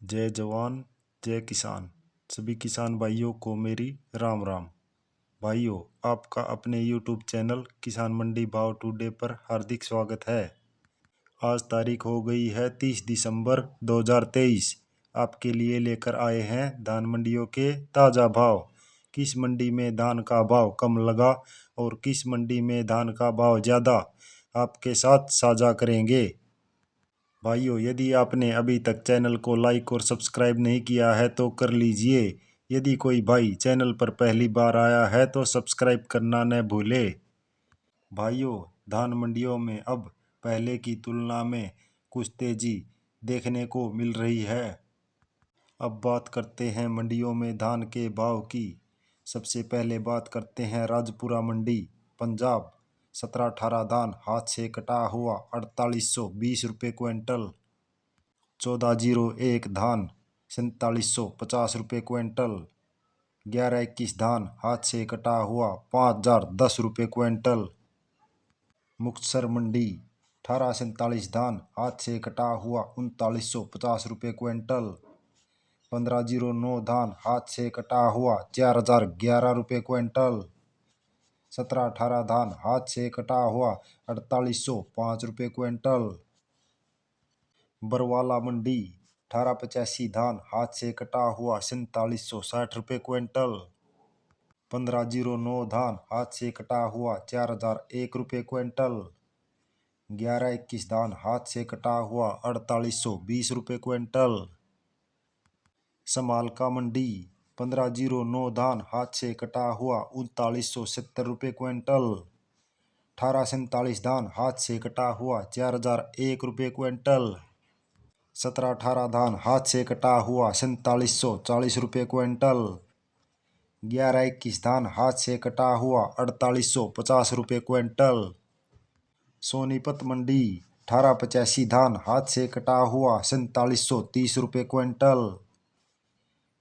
जय जवान जय किसान। सभी किसान भाइयों को मेरी राम राम। भाइयों, आपका अपने YouTube चैनल किसान मंडी भाव टुडे पर हार्दिक स्वागत है। आज तारीख हो गई है 30 दिसंबर 2023। आपके लिए लेकर आए हैं धान मंडियों के ताज़ा भाव। किस मंडी में धान का भाव कम लगा और किस मंडी में धान का भाव ज़्यादा, आपके साथ साझा करेंगे। भाइयों, यदि आपने अभी तक चैनल को लाइक और सब्सक्राइब नहीं किया है तो कर लीजिए। यदि कोई भाई चैनल पर पहली बार आया है तो सब्सक्राइब करना न भूले। भाइयों, धान मंडियों में अब पहले की तुलना में कुछ तेजी देखने को मिल रही है। अब बात करते हैं मंडियों में धान के भाव की। सबसे पहले बात करते हैं राजपुरा मंडी पंजाब। 17-18 धान हाथ से कटा हुआ 4820 रुपये क्विंटल। 1401 धान 4750 रुपये क्विंटल। 1121 धान हाथ से कटा हुआ 5010 रुपये क्विंटल। मुक्तसर मंडी 1847 धान हाथ से कटा हुआ 3950 रुपये क्विंटल। 1509 धान हाथ से कटा हुआ 4011 रुपये क्विंटल। 1718 धान हाथ से कटा हुआ 4805 रुपये क्विंटल। बरवाला मंडी 1885 धान हाथ से कटा हुआ 4760 रुपये क्विंटल। 1509 धान हाथ से कटा हुआ 4001 रुपये क्विंटल। 1121 धान हाथ से कटा हुआ 4820 रुपये क्विंटल। समालका मंडी 1509 धान हाथ से कटा हुआ 3970 रुपये क्विंटल। 1847 धान हाथ से कटा हुआ 4001 रुपये क्विंटल। 1718 धान हाथ से कटा हुआ 4740 रुपये क्विंटल। 1121 धान हाथ से कटा हुआ 4850 रुपये क्विंटल। सोनीपत मंडी 1885 धान हाथ से कटा हुआ 4730 रुपये क्विंटल।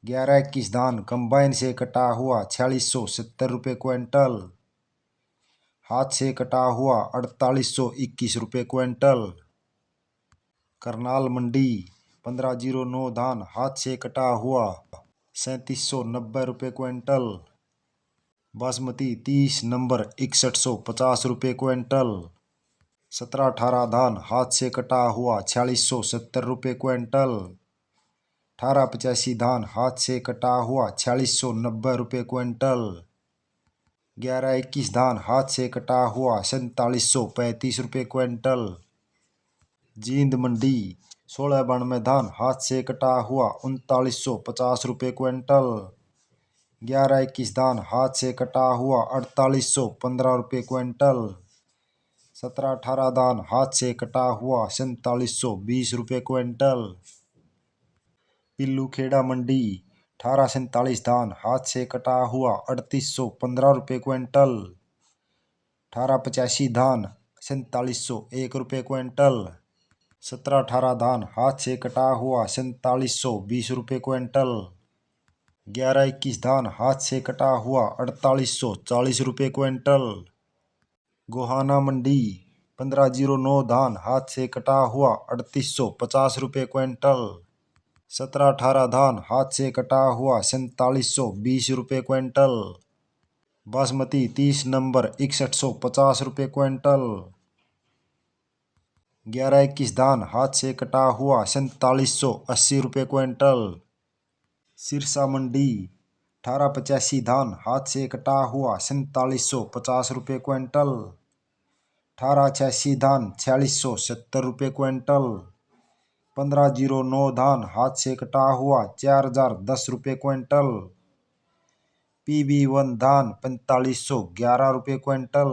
1121 धान कंबाइन से कटा हुआ 4670 रुपये क्विंटल। हाथ से कटा हुआ 4821 रुपये क्विंटल। करनाल मंडी 1509 धान हाथ से कटा हुआ 3790 रुपये क्विंटल। बासमती 30 नंबर 6150 रुपये क्विंटल। 1718 धान हाथ से कटा हुआ 4670 रुपये क्विंटल। 1885 धान हाथ से कटा हुआ 4690 रुपये क्विंटल। 1121 धान हाथ से कटा हुआ 4735 रुपये क्विंटल। जींद मंडी 1692 धान हाथ से कटा हुआ 3950 रुपये क्विंटल। 1121 धान हाथ से कटा हुआ 4815 रुपये क्विंटल। 1718 धान हाथ से कटा हुआ 4720 रुपये क्विंटल। पिल्लूखेड़ा मंडी 1847 धान हाथ से कटा हुआ 3815 रुपये क्विंटल। 1885 धान 4701 रुपये क्विंटल। 1718 धान हाथ से कटा हुआ 4720 रुपये क्विंटल। 1121 धान हाथ से कटा हुआ 4840 रुपये क्विंटल। गोहाना मंडी 1509 धान हाथ से कटा हुआ 3850 रुपये क्विंटल। 1718 धान हाथ से कटा हुआ 4720 रुपये क्विंटल। बासमती 30 नंबर 6150 रुपये क्विंटल। 1121 धान हाथ से कटा हुआ 4780 रुपये क्विंटल। सिरसा मंडी 1885 धान हाथ से कटा हुआ 4750 रुपये क्विंटल। 1886 धान 4670 रुपये क्विंटल। 1509 धान हाथ से कटा हुआ 4010 रुपये क्विंटल। PB1 धान 4511 रुपये क्विंटल।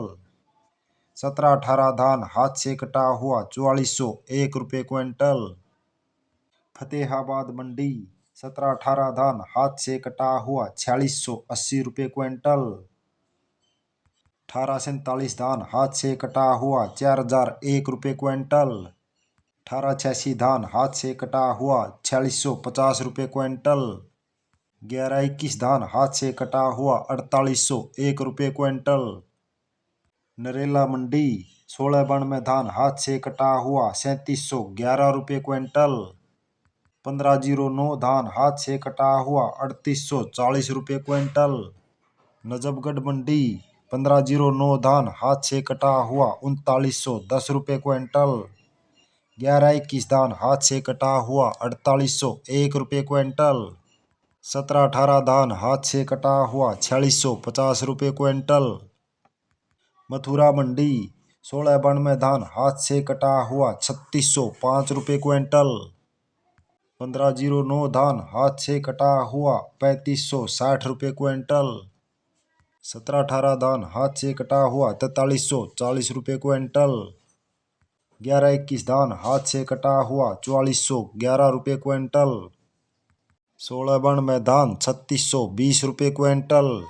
1718 धान हाथ से कटा हुआ 4401 रुपये क्विंटल। फतेहाबाद मंडी 1718 धान हाथ से कटा हुआ 4680 रुपये क्विंटल। 1847 धान हाथ से कटा हुआ 4001 रुपये क्विंटल। 1886 धान हाथ से कटा हुआ 4650 रुपये क्विंटल। 1121 धान हाथ से कटा हुआ 4801 रुपये क्विंटल। नरेला मंडी 1692 धान हाथ से कटा हुआ 3711 रुपये क्विंटल। 1509 धान हाथ से कटा हुआ 3840 रुपये क्विंटल। नजफगढ़ मंडी 1509 धान हाथ से कटा हुआ 3910 रुपये क्विंटल। 1121 धान हाथ से कटा हुआ 4801 रुपये क्विंटल। 1718 धान हाथ से कटा हुआ 4650 रुपये क्विंटल। मथुरा मंडी 1692 धान हाथ से कटा हुआ 3605 रुपये क्विंटल। 1509 धान हाथ से कटा हुआ 3560 रुपये क्विंटल। 1718 धान हाथ से कटा हुआ 4340 रुपये क्विंटल। 1121 धान हाथ से कटा हुआ 4411 रुपये क्विंटल। 1692 धान 3620 रुपये क्विंटल।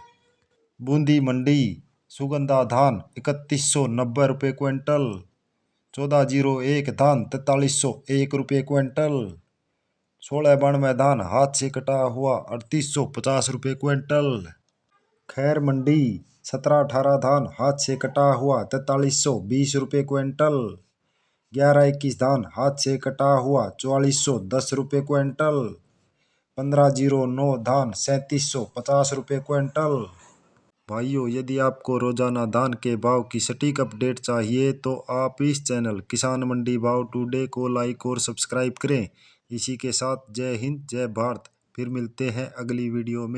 बूंदी मंडी सुगंधा धान 3190 रुपये क्विंटल। 1401 धान 4301 रुपये क्विंटल। 1692 धान हाथ से कटा हुआ 3850 रुपये क्विंटल। खैर मंडी 1718 धान हाथ से कटा हुआ 4320 रुपये क्विंटल। 1121 धान हाथ से कटा हुआ 4410 रुपये क्विंटल। 1509 धान 3750 रुपये क्विंटल। भाइयों, यदि आपको रोजाना धान के भाव की सटीक अपडेट चाहिए तो आप इस चैनल किसान मंडी भाव टुडे को लाइक और सब्सक्राइब करें। इसी के साथ जय हिंद, जय भारत। फिर मिलते हैं अगली वीडियो में।